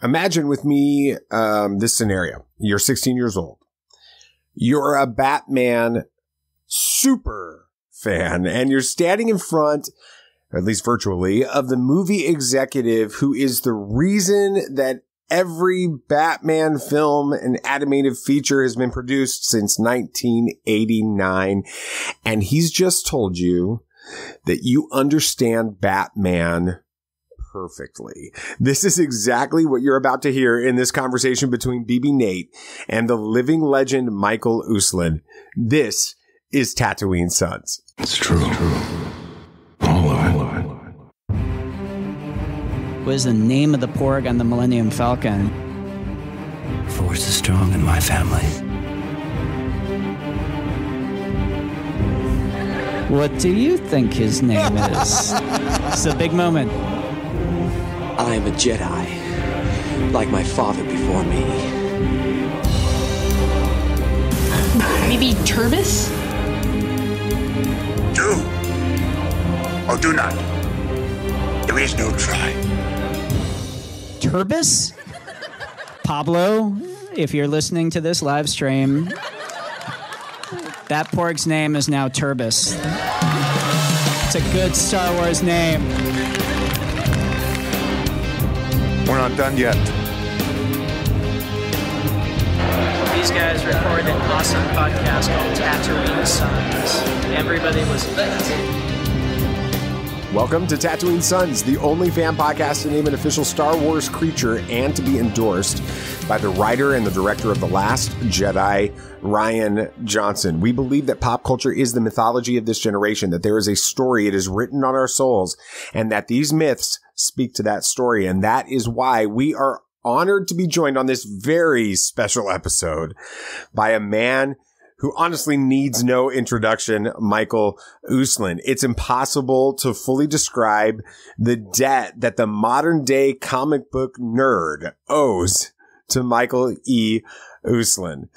Imagine with me this scenario. You're 16 years old. You're a Batman super fan, and you're standing in front, or at least virtually, of the movie executive who is the reason that every Batman film and animated feature has been produced since 1989. And he's just told you that you understand Batman perfectly. This is exactly what you're about to hear in this conversation between BB Nate and the living legend Michael Uslan. This is Tatooine Sons. It's true. All of it. What is the name of the Porg on the Millennium Falcon? Force is strong in my family. What do you think his name is? It's a big moment. I am a Jedi, like my father before me. Maybe Turbis? Do or do not. There is no try. Turbis? Pablo, if you're listening to this live stream, that Porg's name is now Turbis. It's a good Star Wars name. We're not done yet. These guys recorded an awesome podcast called Tatooine Sons. Everybody listen to it. Welcome to Tatooine Sons, the only fan podcast to name an official Star Wars creature and to be endorsed by the writer and the director of The Last Jedi, Rian Johnson. We believe that pop culture is the mythology of this generation, that there is a story, it is written on our souls, and that these myths speak to that story. And that is why we are honored to be joined on this very special episode by a man who honestly needs no introduction, Michael Uslan. It's impossible to fully describe the debt that the modern day comic book nerd owes to Michael E. Uslan.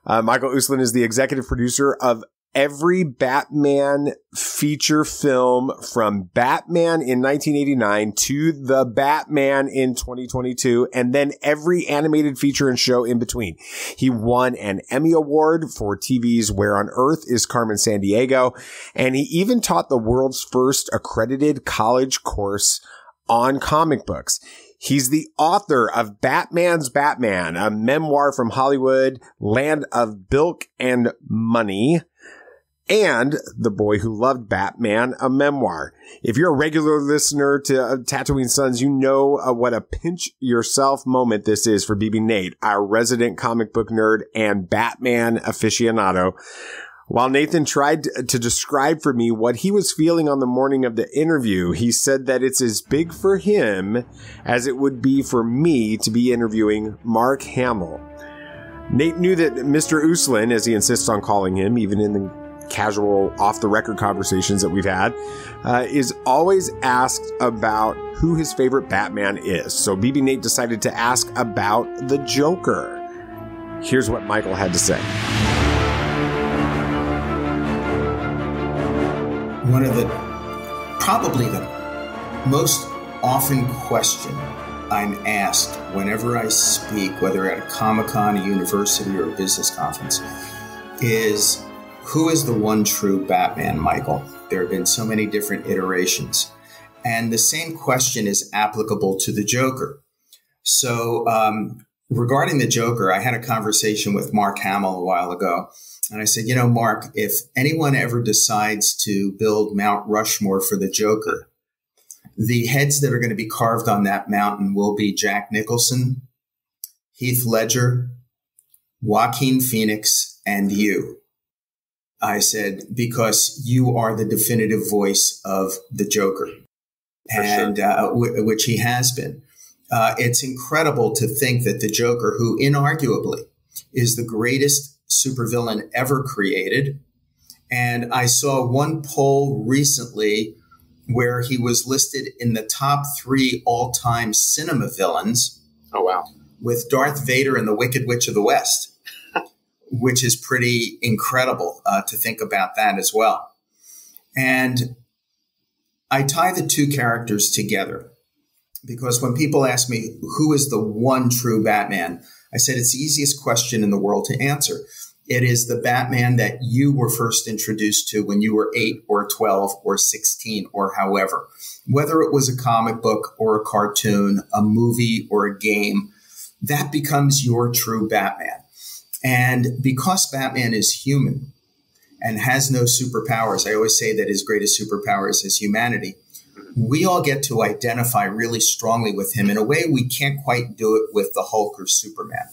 Michael Uslan is the executive producer of every Batman feature film from Batman in 1989 to The Batman in 2022, and then every animated feature and show in between. He won an Emmy Award for TV's Where on Earth Is Carmen Sandiego, and he even taught the world's first accredited college course on comic books. He's the author of Batman's Batman, a memoir from Hollywood, land of Bilk and money, and The Boy Who Loved Batman, a memoir. If you're a regular listener to Tatooine Sons, you know what a pinch yourself moment this is for BB Nate, our resident comic book nerd and Batman aficionado. While Nathan tried to describe for me what he was feeling on the morning of the interview, he said that it's as big for him as it would be for me to be interviewing Mark Hamill. Nate knew that Mr. Uslan, as he insists on calling him, even in the casual off-the-record conversations that we've had, is always asked about who his favorite Batman is. So BB Nate decided to ask about the Joker. Here's what Michael had to say. One of probably the most often question I'm asked whenever I speak, whether at a Comic-Con, a university, or a business conference, is, who is the one true Batman, Michael? There have been so many different iterations. And the same question is applicable to the Joker. So regarding the Joker, I had a conversation with Mark Hamill a while ago. And I said, Mark, if anyone ever decides to build Mount Rushmore for the Joker, the heads that are going to be carved on that mountain will be Jack Nicholson, Heath Ledger, Joaquin Phoenix, and you. I said, because you are the definitive voice of the Joker, and which he has been. It's incredible to think that the Joker, who inarguably is the greatest supervillain ever created, and I saw one poll recently where he was listed in the top 3 all-time cinema villains. Oh, wow. With Darth Vader and the Wicked Witch of the West, which is pretty incredible to think about that as well. And I tie the two characters together because when people ask me, who is the one true Batman? I said, it's the easiest question in the world to answer. It is the Batman that you were first introduced to when you were 8 or 12 or 16 or however. Whether it was a comic book or a cartoon, a movie or a game, that becomes your true Batman. And because Batman is human and has no superpowers, I always say that his greatest superpower is his humanity. We all get to identify really strongly with him in a way we can't quite do it with the Hulk or Superman.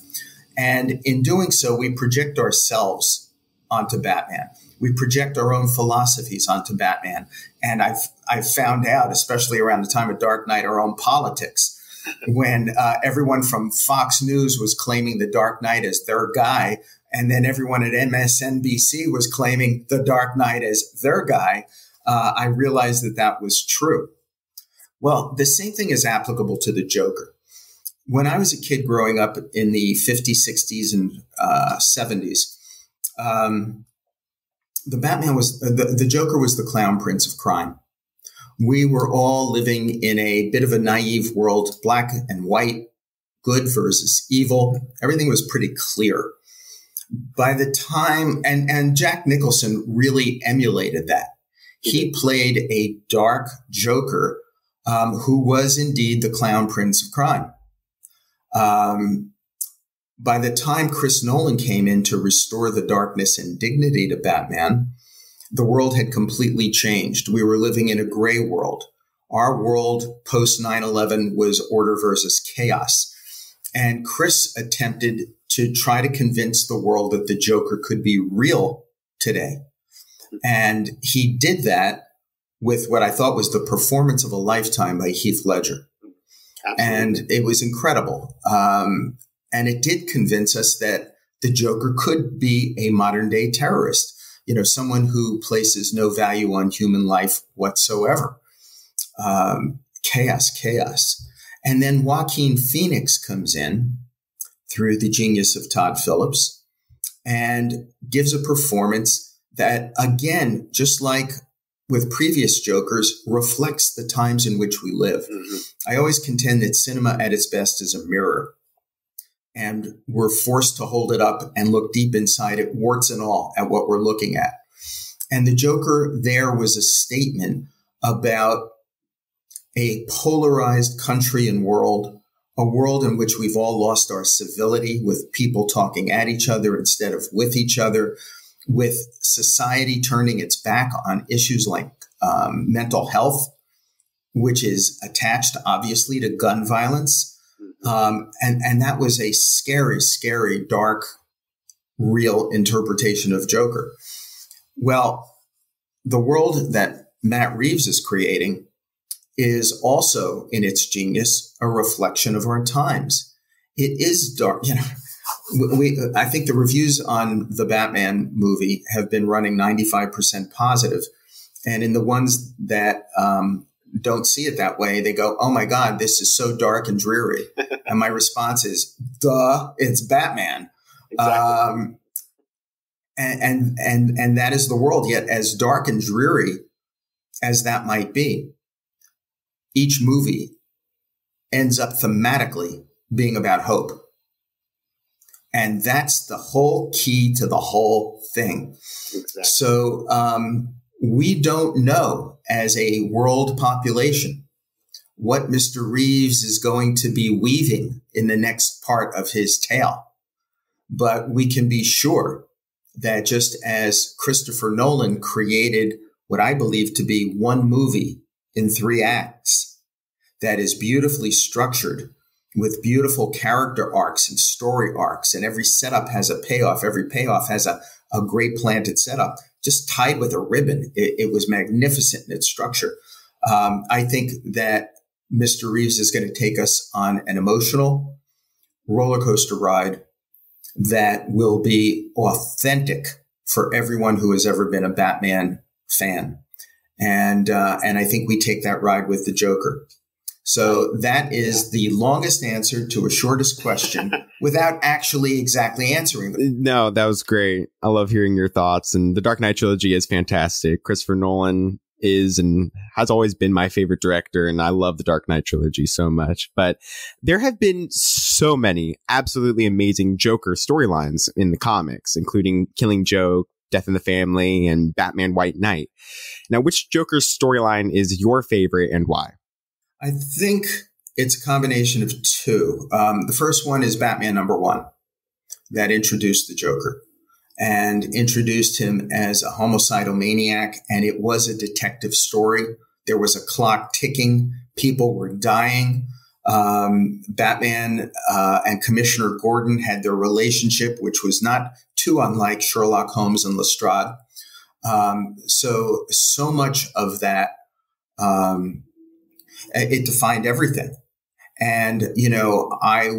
And in doing so, we project ourselves onto Batman. We project our own philosophies onto Batman. And I've found out, especially around the time of Dark Knight, our own politics, when everyone from Fox News was claiming the Dark Knight as their guy, and then everyone at MSNBC was claiming the Dark Knight as their guy, I realized that that was true. Well, the same thing is applicable to the Joker. When I was a kid growing up in the 50s, 60s, and 70s, the Batman was the Joker was the clown prince of crime. We were all living in a bit of a naive world, black and white, good versus evil. Everything was pretty clear. By the time, and Jack Nicholson really emulated that. He played a dark Joker who was indeed the clown prince of crime. By the time Chris Nolan came in to restore the darkness and dignity to Batman, the world had completely changed. We were living in a gray world. Our world post 9/11 was order versus chaos. And Chris attempted to try to convince the world that the Joker could be real today. And he did that with what I thought was the performance of a lifetime by Heath Ledger. Absolutely. And it was incredible. And it did convince us that the Joker could be a modern day terrorist, you know, someone who places no value on human life whatsoever. Chaos. And then Joaquin Phoenix comes in through the genius of Todd Phillips and gives a performance that, again, just like with previous Jokers, reflects the times in which we live. Mm-hmm. I always contend that cinema at its best is a mirror. And we're forced to hold it up and look deep inside it, warts and all, at what we're looking at. And the Joker there was a statement about a polarized country and world, a world in which we've all lost our civility, with people talking at each other instead of with each other, with society turning its back on issues like mental health, which is attached, obviously, to gun violence. And that was a scary, scary, dark, real interpretation of Joker. Well, the world that Matt Reeves is creating is also, in its genius, a reflection of our times. It is dark. You know, I think the reviews on the Batman movie have been running 95% positive. And in the ones that don't see it that way, they go, "Oh my God, this is so dark and dreary." And my response is, "Duh, it's Batman." Exactly. And that is the world. Yet, as dark and dreary as that might be, each movie ends up thematically being about hope. And that's the whole key to the whole thing. Exactly. So we don't know, as a world population, what Mr. Reeves is going to be weaving in the next part of his tale. But we can be sure that just as Christopher Nolan created what I believe to be one movie in 3 acts that is beautifully structured, with beautiful character arcs and story arcs, and every setup has a payoff. Every payoff has a great planted setup, just tied with a ribbon. It was magnificent in its structure. I think that Mr. Reeves is going to take us on an emotional roller coaster ride that will be authentic for everyone who has ever been a Batman fan. And I think we take that ride with the Joker. So that is the longest answer to a shortest question without actually exactly answering them. No, that was great. I love hearing your thoughts. And the Dark Knight trilogy is fantastic. Christopher Nolan is and has always been my favorite director, and I love the Dark Knight trilogy so much. But there have been so many absolutely amazing Joker storylines in the comics, including Killing Joke, Death in the Family, and Batman White Knight. Now, which Joker storyline is your favorite and why? I think it's a combination of two. The first one is Batman #1 that introduced the Joker and introduced him as a homicidal maniac. And it was a detective story. There was a clock ticking. People were dying. Batman and Commissioner Gordon had their relationship, which was not too unlike Sherlock Holmes and Lestrade. So much of that, it defined everything. And, I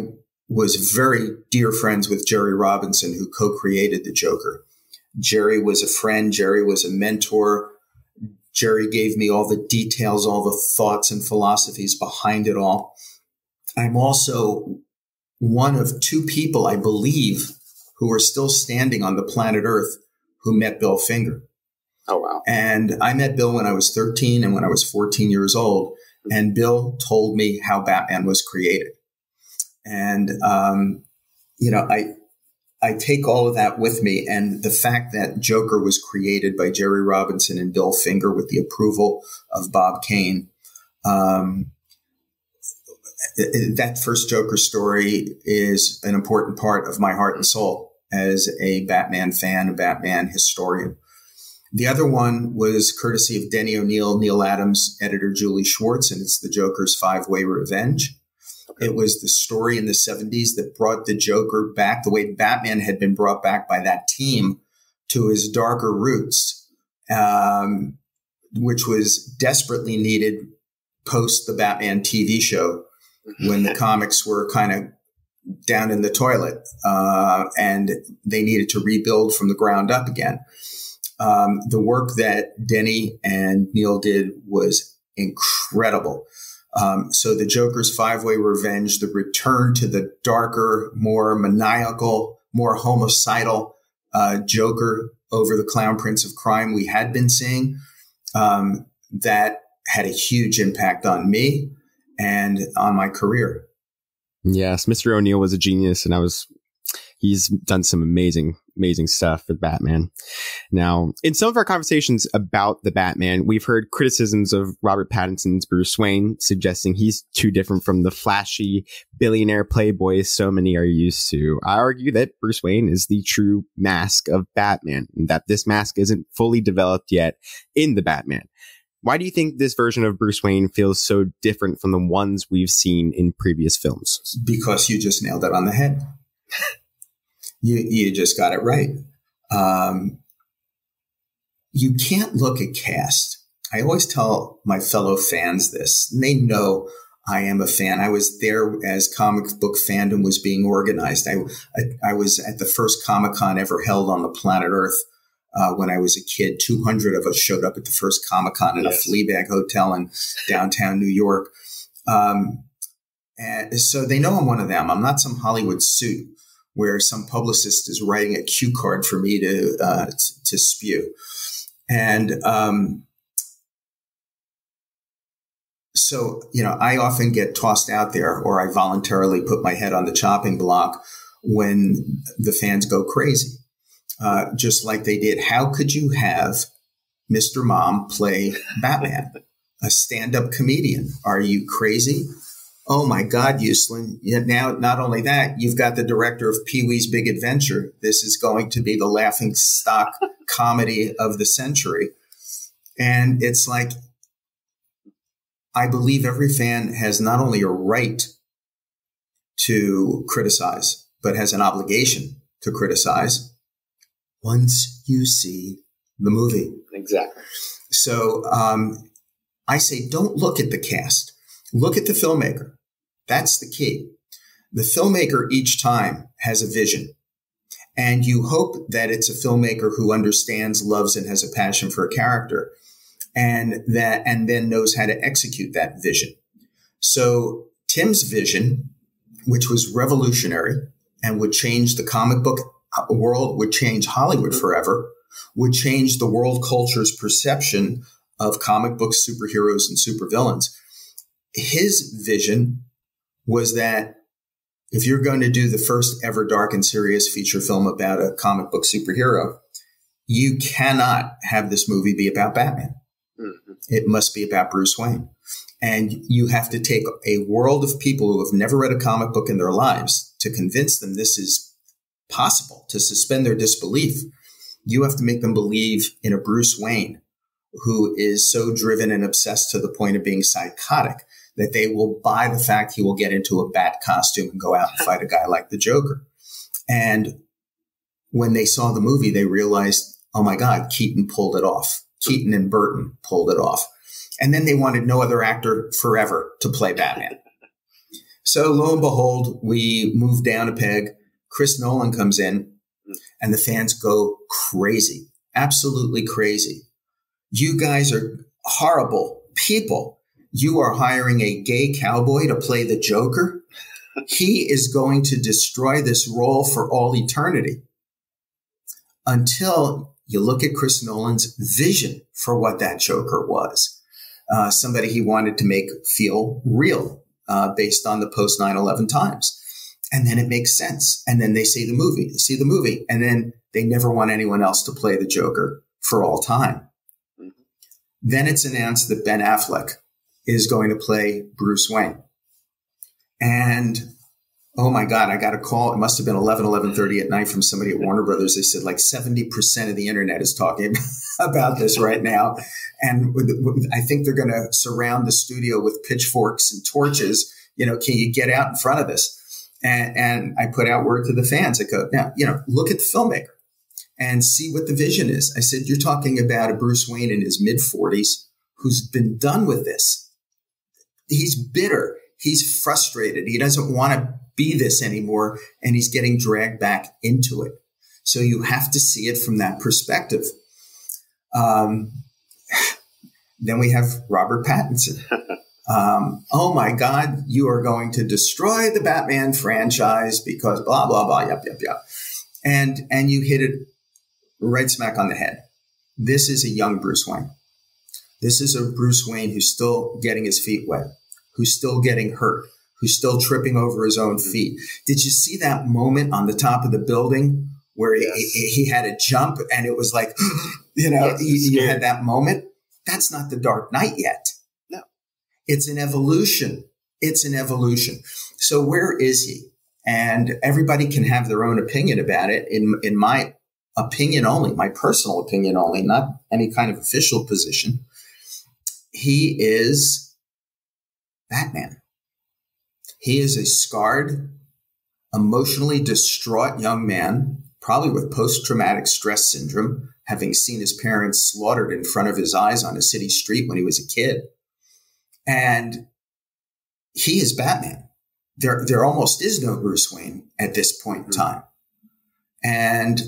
was very dear friends with Jerry Robinson, who co-created the Joker. Jerry was a friend. Jerry was a mentor. Jerry gave me all the details, all the thoughts and philosophies behind it all. I'm also one of two people, I believe, who are still standing on the planet Earth who met Bill Finger. Oh, wow. And I met Bill when I was 13 and when I was 14 years old. And Bill told me how Batman was created. And, I take all of that with me. And the fact that Joker was created by Jerry Robinson and Bill Finger with the approval of Bob Kane, that first Joker story is an important part of my heart and soul as a Batman fan, a Batman historian. The other one was courtesy of Denny O'Neil, Neil Adams, editor Julie Schwartz, and it's the Joker's Five-Way Revenge. Okay. It was the story in the 70s that brought the Joker back the way Batman had been brought back by that team to his darker roots, which was desperately needed post the Batman TV show when the comics were kind of down in the toilet and they needed to rebuild from the ground up again. The work that Denny and Neil did was incredible. So the Joker's Five-Way Revenge, the return to the darker, more maniacal, more homicidal Joker over the Clown Prince of Crime we had been seeing, that had a huge impact on me and on my career. Yes, Mr. O'Neill was a genius, and he's done some amazing stuff with Batman. Now, in some of our conversations about the Batman, we've heard criticisms of Robert Pattinson's Bruce Wayne, suggesting he's too different from the flashy billionaire playboy so many are used to. I argue that Bruce Wayne is the true mask of Batman, and that this mask isn't fully developed yet in the Batman. Why do you think this version of Bruce Wayne feels so different from the ones we've seen in previous films? Because you just nailed it on the head. You just got it right. You can't look at cast. I always tell my fellow fans this, and they know I am a fan. I was there as comic book fandom was being organized. I was at the first Comic-Con ever held on the planet Earth when I was a kid. 200 of us showed up at the first Comic-Con in a Fleabag hotel in downtown New York. And so they know I'm one of them. I'm not some Hollywood suit where some publicist is writing a cue card for me to spew. And so, I often get tossed out there, or I voluntarily put my head on the chopping block when the fans go crazy, just like they did. How could you have Mr. Mom play Batman, a stand-up comedian? Are you crazy? Oh my God, Uslan. Now, not only that, you've got the director of Pee-wee's Big Adventure. This is going to be the laughing stock comedy of the century. And it's like, I believe every fan has not only a right to criticize, but has an obligation to criticize once you see the movie. Exactly. So I say, don't look at the cast. Look at the filmmaker. That's the key. The filmmaker each time has a vision. And you hope that it's a filmmaker who understands, loves, and has a passion for a character, and then knows how to execute that vision. So Tim's vision, which was revolutionary and would change the comic book world, would change Hollywood forever, would change the world culture's perception of comic book superheroes and supervillains. His vision was that if you're going to do the first ever dark and serious feature film about a comic book superhero, you cannot have this movie be about Batman. Mm-hmm. It must be about Bruce Wayne. And you have to take a world of people who have never read a comic book in their lives to convince them this is possible, to suspend their disbelief. You have to make them believe in a Bruce Wayne who is so driven and obsessed to the point of being psychotic that they will buy the fact he will get into a bat costume and go out and fight a guy like the Joker. And when they saw the movie, they realized, oh my God, Keaton pulled it off. Keaton and Burton pulled it off. And then they wanted no other actor forever to play Batman. So lo and behold, we move down a peg. Chris Nolan comes in and the fans go crazy, absolutely crazy. You guys are horrible people. You are hiring a gay cowboy to play the Joker. He is going to destroy this role for all eternity. Until you look at Chris Nolan's vision for what that Joker was. Somebody he wanted to make feel real based on the post 9/11 times. And then it makes sense. And then they see the movie, and then they never want anyone else to play the Joker for all time. Mm-hmm. Then it's announced that Ben Affleck is going to play Bruce Wayne. And oh my God, I got a call. It must have been 11:30 at night from somebody at Warner Brothers. They said like 70% of the internet is talking about this right now. And I think they're going to surround the studio with pitchforks and torches. You know, can you get out in front of this? And I put out word to the fans. I go, now, look at the filmmaker and see what the vision is. I said, you're talking about a Bruce Wayne in his mid-40s who's been done with this. He's bitter. He's frustrated. He doesn't want to be this anymore, and he's getting dragged back into it. So you have to see it from that perspective. Then we have Robert Pattinson. Oh my God, you are going to destroy the Batman franchise because blah, blah, blah, yep. And you hit it right smack on the head. This is a young Bruce Wayne. This is a Bruce Wayne who's still getting his feet wet, who's still getting hurt, who's still tripping over his own feet. Did you see that moment on the top of the building where he had a jump and it was like, you had that moment? That's not the Dark Knight yet. No. It's an evolution. So where is he? And everybody can have their own opinion about it. In my opinion only, my personal opinion only, not any kind of official position, he is Batman. He is a scarred, emotionally distraught young man, probably with post-traumatic stress syndrome, having seen his parents slaughtered in front of his eyes on a city street when he was a kid. And he is Batman. There almost is no Bruce Wayne at this point in time. And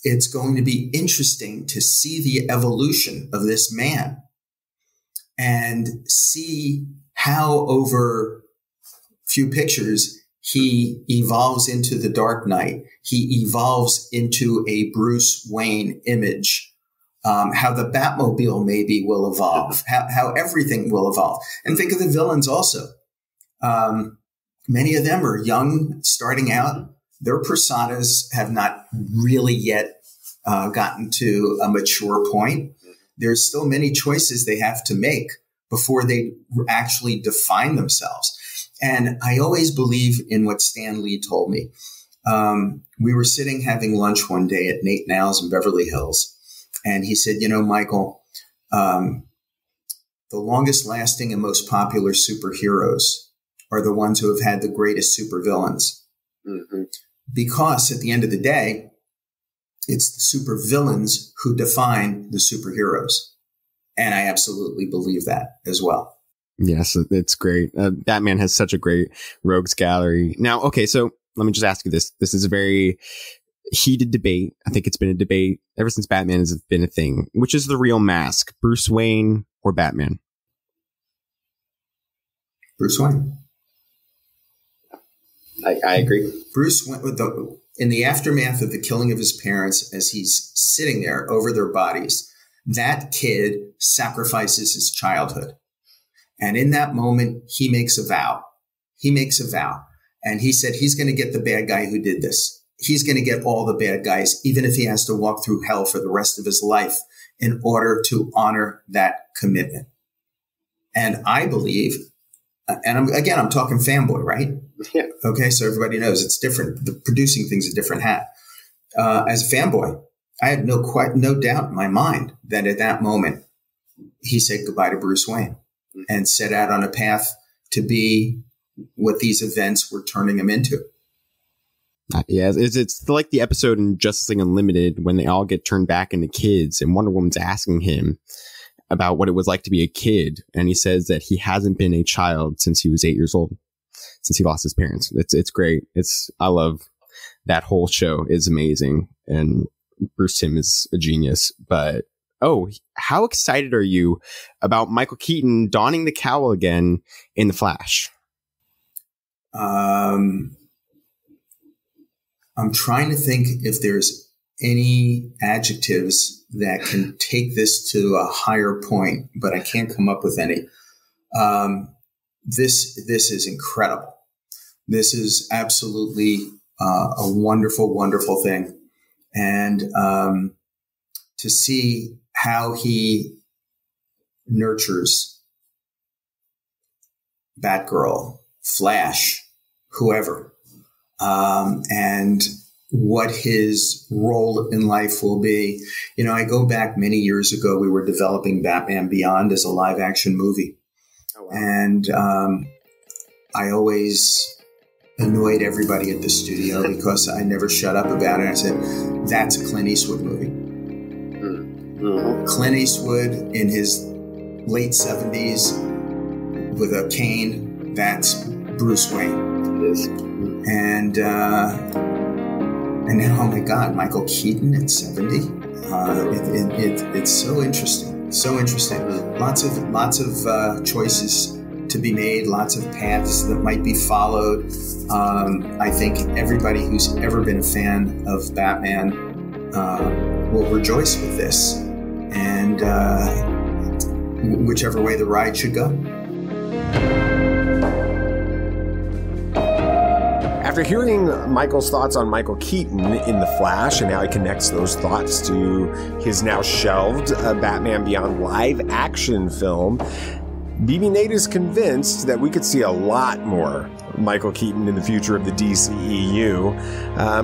it's going to be interesting to see the evolution of this man and see how over few pictures he evolves into the Dark Knight. He evolves into a Bruce Wayne image. How the Batmobile maybe will evolve, how everything will evolve. And think of the villains also. Many of them are young, starting out. Their personas have not really yet gotten to a mature point. There's still many choices they have to make before they actually define themselves. And I always believe in what Stan Lee told me. We were sitting having lunch one day at Nate Now's in Beverly Hills. And he said, Michael, the longest lasting and most popular superheroes are the ones who have had the greatest supervillains. Mm-hmm. Because at the end of the day, it's the supervillains who define the superheroes. And I absolutely believe that as well. Yes, it's great. Batman has such a great rogues gallery. Now, okay, so let me just ask you this. This is a very heated debate. I think it's been a debate ever since Batman has been a thing. Which is the real mask, Bruce Wayne or Batman? Bruce Wayne. I agree. Bruce Wayne, in the aftermath of the killing of his parents, as he's sitting there over their bodies, That kid sacrifices his childhood. And in that moment, he makes a vow. And he said he's going to get the bad guy who did this. He's going to get all the bad guys, even if he has to walk through hell for the rest of his life in order to honor that commitment. And I believe, and I'm talking fanboy, right? Yeah. Okay, so everybody knows it's different. The producing thing's a different hat. As a fanboy, I had no doubt in my mind that at that moment, he said goodbye to Bruce Wayne and set out on a path to be what these events were turning him into. Yeah, it's like the episode in Justice League Unlimited when they all get turned back into kids and Wonder Woman's asking him about what it was like to be a kid. And he says that he hasn't been a child since he was 8 years old, since he lost his parents. It's great. I love that whole show. It's amazing. And Bruce Timm is a genius. But, how excited are you about Michael Keaton donning the cowl again in The Flash? I'm trying to think if there's any adjectives that can take this to a higher point, but I can't come up with any. This is incredible. This is absolutely a wonderful, wonderful thing. And to see how he nurtures Batgirl, Flash, whoever, and what his role in life will be. You know, I go back many years ago, we were developing Batman Beyond as a live action movie. Oh, wow. And I always annoyed everybody at the studio because I never shut up about it. I said, that's a Clint Eastwood movie. Mm-hmm. Clint Eastwood in his late 70s with a cane, that's Bruce Wayne. It is. And now, oh my God, Michael Keaton at 70. It's so interesting. So interesting. Lots of choices to be made, lots of paths that might be followed. I think everybody who's ever been a fan of Batman will rejoice with this, and whichever way the ride should go. After hearing Michael's thoughts on Michael Keaton in The Flash and how he connects those thoughts to his now shelved Batman Beyond live action film, BB Nate is convinced that we could see a lot more Michael Keaton in the future of the DCEU.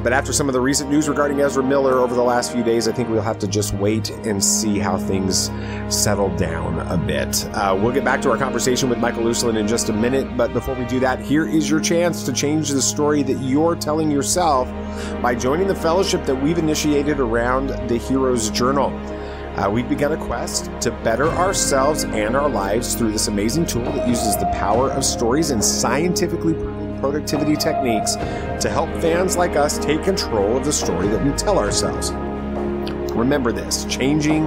But after some of the recent news regarding Ezra Miller over the last few days, I think we'll have to just wait and see how things settle down a bit. We'll get back to our conversation with Michael Uslan in just a minute. But before we do that, here is your chance to change the story that you're telling yourself by joining the fellowship that we've initiated around the Hero's Journal. We've begun a quest to better ourselves and our lives through this amazing tool that uses the power of stories and scientifically proven productivity techniques to help fans like us take control of the story that we tell ourselves. Remember this, changing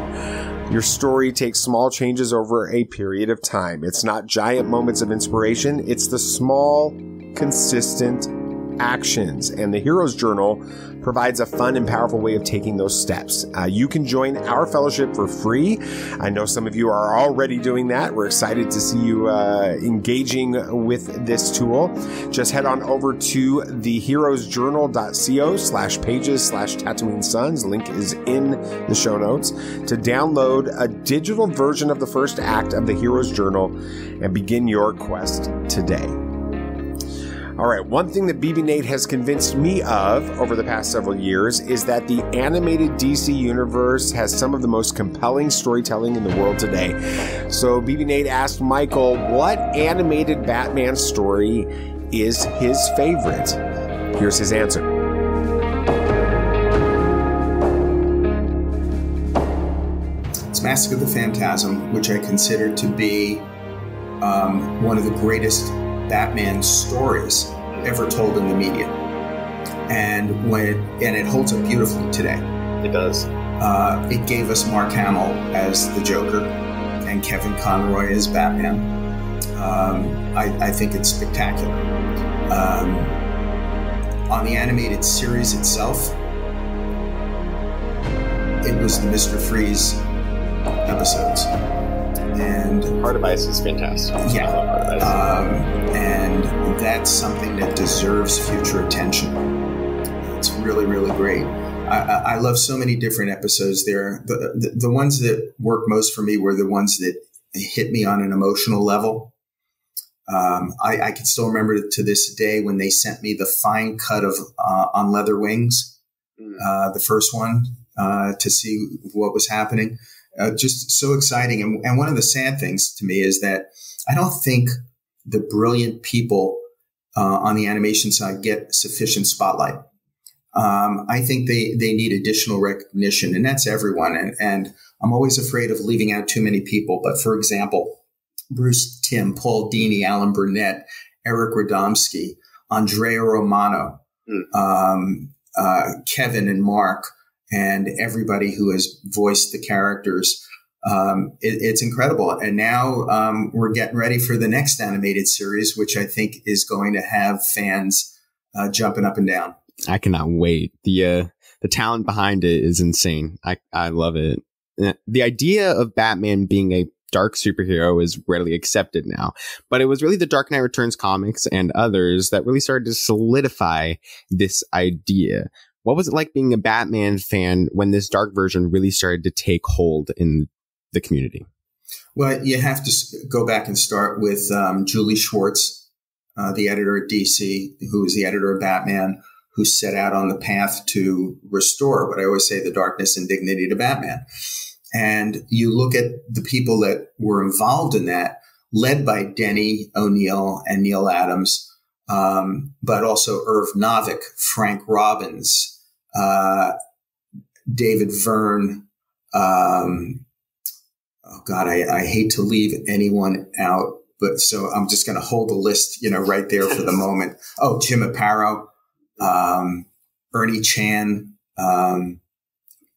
your story takes small changes over a period of time. It's not giant moments of inspiration, it's the small, consistent actions. And the Hero's Journal provides a fun and powerful way of taking those steps. You can join our fellowship for free. I know some of you are already doing that. We're excited to see you engaging with this tool. Just head on over to theheroesjournal.co/pages/Tatooine Sons. Link is in the show notes to download a digital version of the first act of the Hero's Journal and begin your quest today. All right, one thing that BB Nate has convinced me of over the past several years is that the animated DC universe has some of the most compelling storytelling in the world today. So BB Nate asked Michael what animated Batman story is his favorite. Here's his answer. It's Mask of the Phantasm, which I consider to be one of the greatest Batman stories ever told in the media, and it holds up beautifully today. It does. It gave us Mark Hamill as the Joker and Kevin Conroy as Batman. I think it's spectacular. On the animated series itself, it was the Mr. Freeze episodes. And Heart of Ice is fantastic. Yeah. I love Heart of Ice. And that's something that deserves future attention. It's really, really great. I love so many different episodes there. The ones that work most for me were the ones that hit me on an emotional level. I can still remember to this day when they sent me the fine cut of On Leather Wings, the first one, to see what was happening. Just so exciting. And one of the sad things to me is that I don't think the brilliant people on the animation side get sufficient spotlight. I think they need additional recognition, and that's everyone. And I'm always afraid of leaving out too many people. But for example, Bruce Timm, Paul Dini, Alan Burnett, Eric Radomski, Andrea Romano, Kevin and Mark, and everybody who has voiced the characters. It's incredible. And now we're getting ready for the next animated series, which I think is going to have fans jumping up and down. I cannot wait. The talent behind it is insane. I love it. The idea of Batman being a dark superhero is readily accepted now, but it was really the Dark Knight Returns comics and others that really started to solidify this idea. What was it like being a Batman fan when this dark version really started to take hold in the community? Well, you have to go back and start with Julie Schwartz, the editor at DC, who was the editor of Batman, who set out on the path to restore what I always say, the darkness and dignity to Batman. And you look at the people that were involved in that, led by Denny O'Neil and Neil Adams, but also Irv Novick, Frank Robbins, David Verne. I hate to leave anyone out, but so I'm just going to hold the list, right there for the moment. Oh, Jim Aparo. Ernie Chan,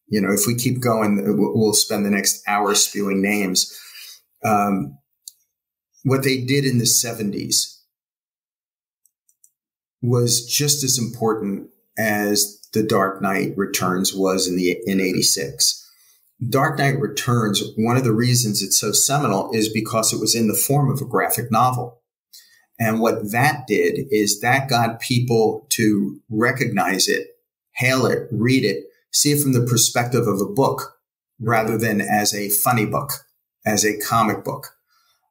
if we keep going, we'll spend the next hour spewing names. What they did in the 70s was just as important as The Dark Knight Returns was in 86. Dark Knight Returns, one of the reasons it's so seminal is because it was in the form of a graphic novel. And what that did is that got people to recognize it, hail it, read it, see it from the perspective of a book rather than as a funny book, as a comic book.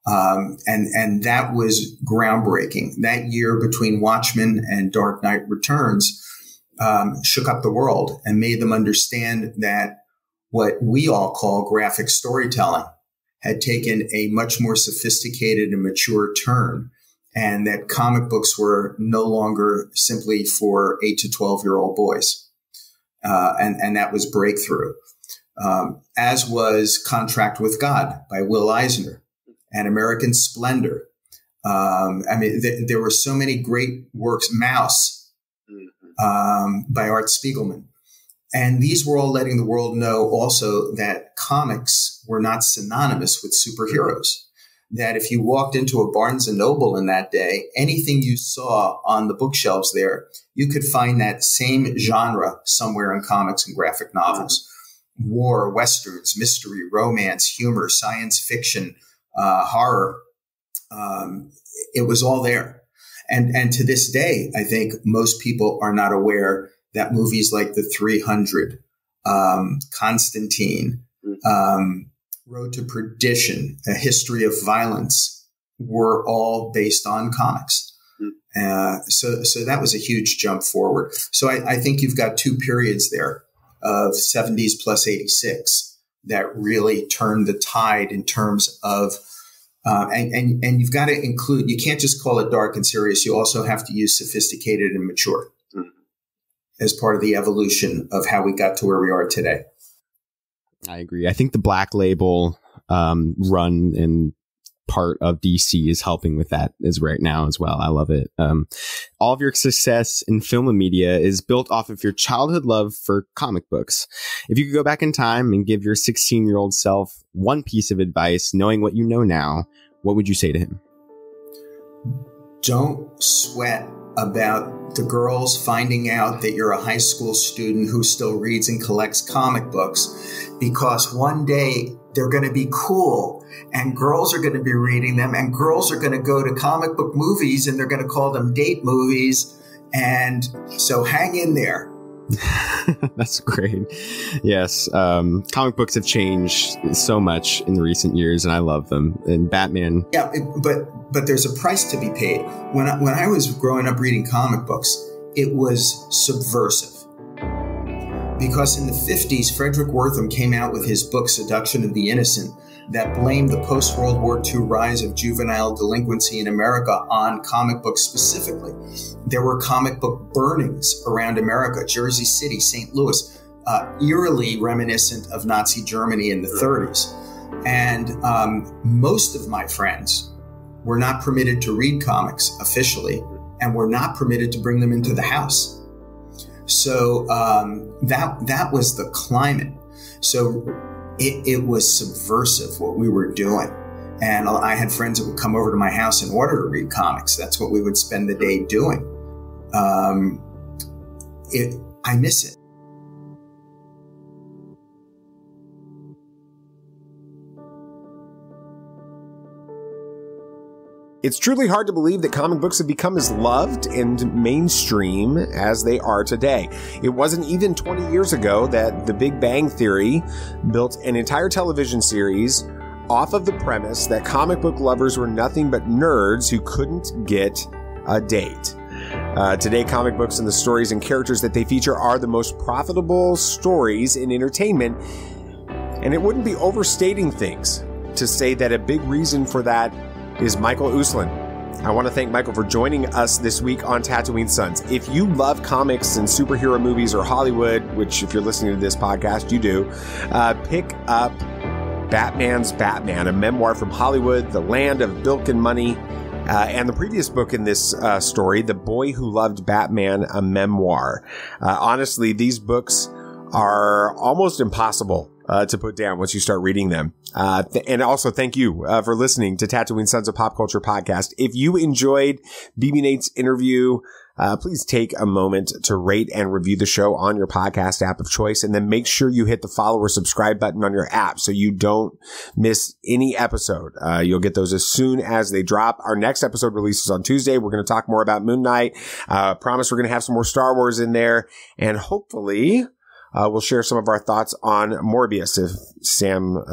And that was groundbreaking. That year between Watchmen and Dark Knight Returns shook up the world and made them understand that what we all call graphic storytelling had taken a much more sophisticated and mature turn. And that comic books were no longer simply for 8 to 12-year-old boys. And that was breakthrough. As was Contract with God by Will Eisner and American Splendor. There were so many great works. Mouse by Art Spiegelman. And these were all letting the world know also that comics were not synonymous with superheroes. That if you walked into a Barnes & Noble in that day, anything you saw on the bookshelves there, you could find that same genre somewhere in comics and graphic novels. War, westerns, mystery, romance, humor, science fiction, horror. It was all there. And to this day, I think most people are not aware that movies like The 300, Constantine, Road to Perdition, A History of Violence were all based on comics. So that was a huge jump forward. So I think you've got two periods there of 70s plus 86 that really turned the tide in terms of, and you've got to include, you can't just call it dark and serious. You also have to use sophisticated and mature as part of the evolution of how we got to where we are today. I agree. I think the Black Label run and part of DC is helping with that as right now as well. I love it. All of your success in film and media is built off of your childhood love for comic books. If you could go back in time and give your 16-year-old self one piece of advice, knowing what you know now, what would you say to him? Don't sweat about the girls finding out that you're a high school student who still reads and collects comic books, because one day they're going to be cool, and girls are going to be reading them, and girls are going to go to comic book movies, and they're going to call them date movies. And so hang in there. That's great. Yes. Comic books have changed so much in the recent years, and I love them. And Batman. Yeah, but there's a price to be paid. When I was growing up reading comic books, it was subversive. Because in the 50s, Frederick Wortham came out with his book, Seduction of the Innocent, that blamed the post-World War II rise of juvenile delinquency in America on comic books specifically. There were comic book burnings around America, Jersey City, St. Louis, eerily reminiscent of Nazi Germany in the 30s. And most of my friends were not permitted to read comics officially, and were not permitted to bring them into the house. So that was the climate. So it was subversive what we were doing. And I had friends that would come over to my house in order to read comics. That's what we would spend the day doing. I miss it. It's truly hard to believe that comic books have become as loved and mainstream as they are today. It wasn't even 20 years ago that The Big Bang Theory built an entire television series off of the premise that comic book lovers were nothing but nerds who couldn't get a date. Today, comic books and the stories and characters that they feature are the most profitable stories in entertainment, and it wouldn't be overstating things to say that a big reason for that is Michael Uslan. I want to thank Michael for joining us this week on Tatooine Sons. If you love comics and superhero movies or Hollywood, which if you're listening to this podcast, you do, pick up Batman's Batman, a memoir from Hollywood, the land of Bilk and money, and the previous book in this story, The Boy Who Loved Batman, a memoir. Honestly, these books are almost impossible to put down once you start reading them. And also thank you for listening to Tatooine Sons of Pop Culture podcast. If you enjoyed BB Nate's interview, please take a moment to rate and review the show on your podcast app of choice, and then make sure you hit the follow or subscribe button on your app so you don't miss any episode. You'll get those as soon as they drop. Our next episode releases on Tuesday. We're going to talk more about Moon Knight. Promise we're going to have some more Star Wars in there, and hopefully we'll share some of our thoughts on Morbius if Sam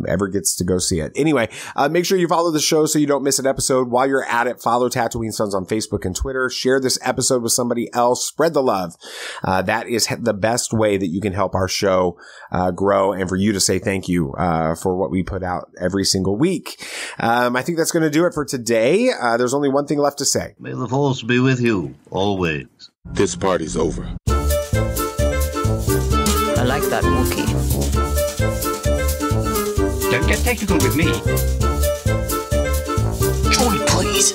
ever gets to go see it. Anyway, make sure you follow the show so you don't miss an episode. While you're at it, follow Tatooine Sons on Facebook and Twitter. Share this episode with somebody else. Spread the love. That is the best way that you can help our show grow, and for you to say thank you for what we put out every single week. I think that's going to do it for today. There's only one thing left to say. May the Force be with you, always. This party's over. I like that Wookiee. Don't get technical with me. Join, please.